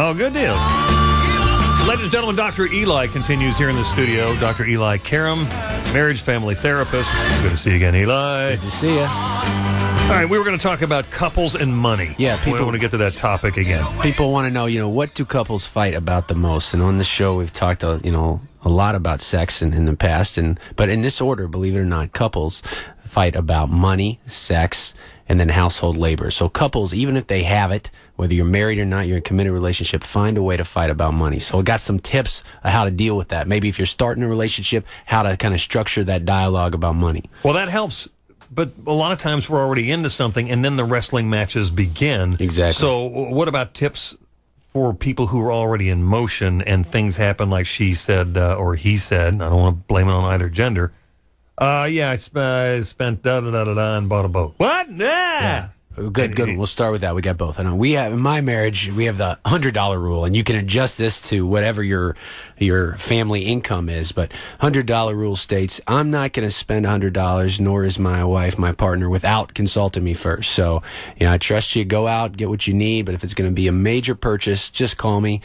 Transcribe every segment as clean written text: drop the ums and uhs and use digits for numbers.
Oh, good deal. Ladies and gentlemen, Dr. Eli continues here in the studio. Dr. Eli Karam, marriage family therapist. Good to see you again, Eli. Good to see you. All right, we were going to talk about couples and money. Yeah, people We want to get to that topic again. People want to know, what do couples fight about the most? And on the show, we've talked, a lot about sex in the past. But in this order, believe it or not, couples fight about money, sex, and then household labor. So couples, even if they have it, whether you're married or not, you're in a committed relationship, find a way to fight about money. So I got some tips on how to deal with that. Maybe if you're starting a relationship, how to kind of structure that dialogue about money. Well, that helps. But a lot of times we're already into something, and then the wrestling matches begin. Exactly. So what about tips for people who are already in motion and things happen like she said or he said? I don't want to blame it on either gender. I spent da-da-da-da-da and bought a boat. What? Yeah. Good. We'll start with that. We got both. I know we have in my marriage. We have the $100 rule, and you can adjust this to whatever your family income is. But $100 rule states I'm not going to spend $100, nor is my wife, my partner, without consulting me first. So, I trust you. Go out, get what you need. But if it's going to be a major purchase, just call me.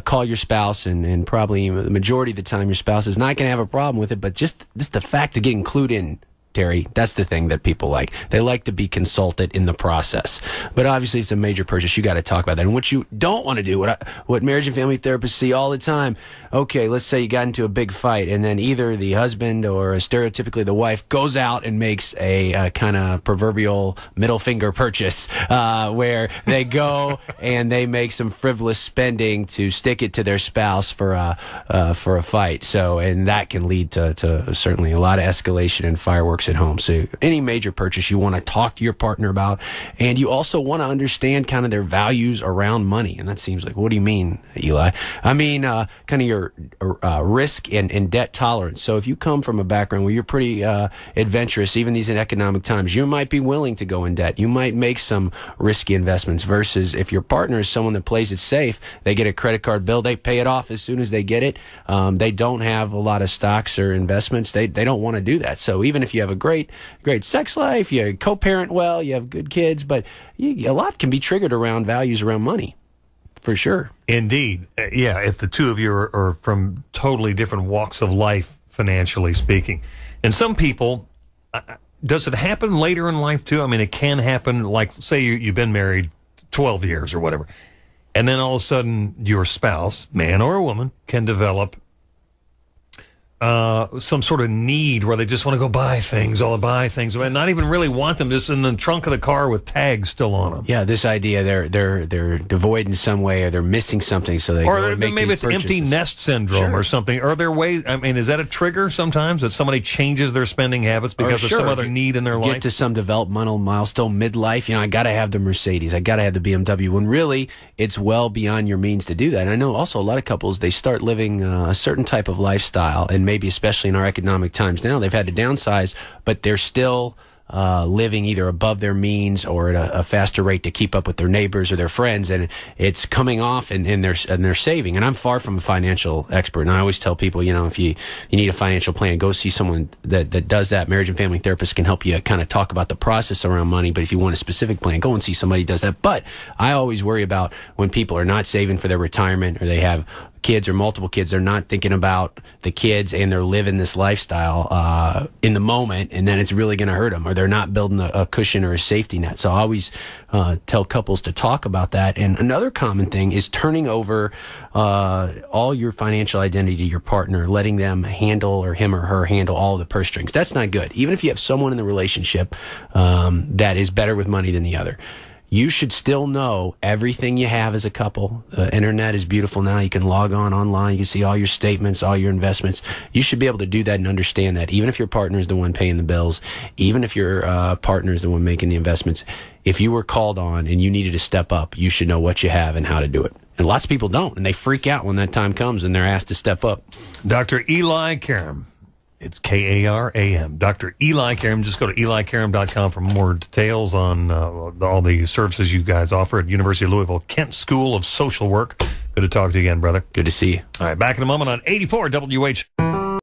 Call your spouse, and probably the majority of the time your spouse is not going to have a problem with it. But just the fact of getting clued in. Terry, that's the thing that people like. They like to be consulted in the process. But obviously, it's a major purchase. You got to talk about that. And what you don't want to do, what marriage and family therapists see all the time, okay, let's say you got into a big fight, and then either the husband or stereotypically the wife goes out and makes a kind of proverbial middle finger purchase where they go and they make some frivolous spending to stick it to their spouse for a fight. So, and that can lead to certainly a lot of escalation and fireworks at home. So any major purchase you want to talk to your partner about, and you also want to understand kind of their values around money. And that seems like, what do you mean, Eli? I mean, kind of your risk and debt tolerance. So if you come from a background where you're pretty adventurous, even these in economic times, you might be willing to go in debt. You might make some risky investments versus if your partner is someone that plays it safe, they get a credit card bill, they pay it off as soon as they get it. They don't have a lot of stocks or investments. They don't want to do that. So even if you have a great sex life, you co-parent well, you have good kids, but a lot can be triggered around values around money, for sure. Indeed. Yeah, if the two of you are from totally different walks of life, financially speaking. And some people, does it happen later in life, too? I mean, it can happen, like, say you've been married 12 years or whatever, and then all of a sudden your spouse, man or a woman, can develop some sort of need where they just want to go buy things and not even really want them, just in the trunk of the car with tags still on them. Yeah, this idea they're devoid in some way, or they're missing something, so they go and make maybe these it's purchases. Empty nest syndrome or something. Are there ways? I mean, is that a trigger sometimes that somebody changes their spending habits because of some other need in their life? Get to some developmental milestone midlife. I got to have the Mercedes. I got to have the BMW. When really it's well beyond your means to do that. And I know also a lot of couples, they start living a certain type of lifestyle, and maybe especially in our economic times now, they've had to downsize, but they're still living either above their means or at a faster rate to keep up with their neighbors or their friends, and it's coming off, and they're saving. And I'm far from a financial expert, and I always tell people, if you need a financial plan, go see someone that does that. Marriage and family therapists can help you kind of talk about the process around money, but if you want a specific plan, go and see somebody who does that. But I always worry about when people are not saving for their retirement, or they have kids or multiple kids, they're not thinking about the kids, and they're living this lifestyle in the moment, and then it's really going to hurt them, or they're not building a cushion or a safety net. So I always tell couples to talk about that. And another common thing is turning over all your financial identity to your partner, letting them handle, or him or her handle, all the purse strings. That's not good. Even if you have someone in the relationship that is better with money than the other, you should still know everything you have as a couple. The internet is beautiful now. You can log online. You can see all your statements, all your investments. You should be able to do that and understand that, even if your partner is the one paying the bills, even if your partner is the one making the investments. If you were called on and you needed to step up, you should know what you have and how to do it. And lots of people don't, and they freak out when that time comes and they're asked to step up. Dr. Eli Karam. It's Karam. Dr. Eli Karam. Just go to elikaram.com for more details on all the services you guys offer at University of Louisville Kent School of Social Work. Good to talk to you again, brother. Good to see you. All right, back in a moment on 84 WH.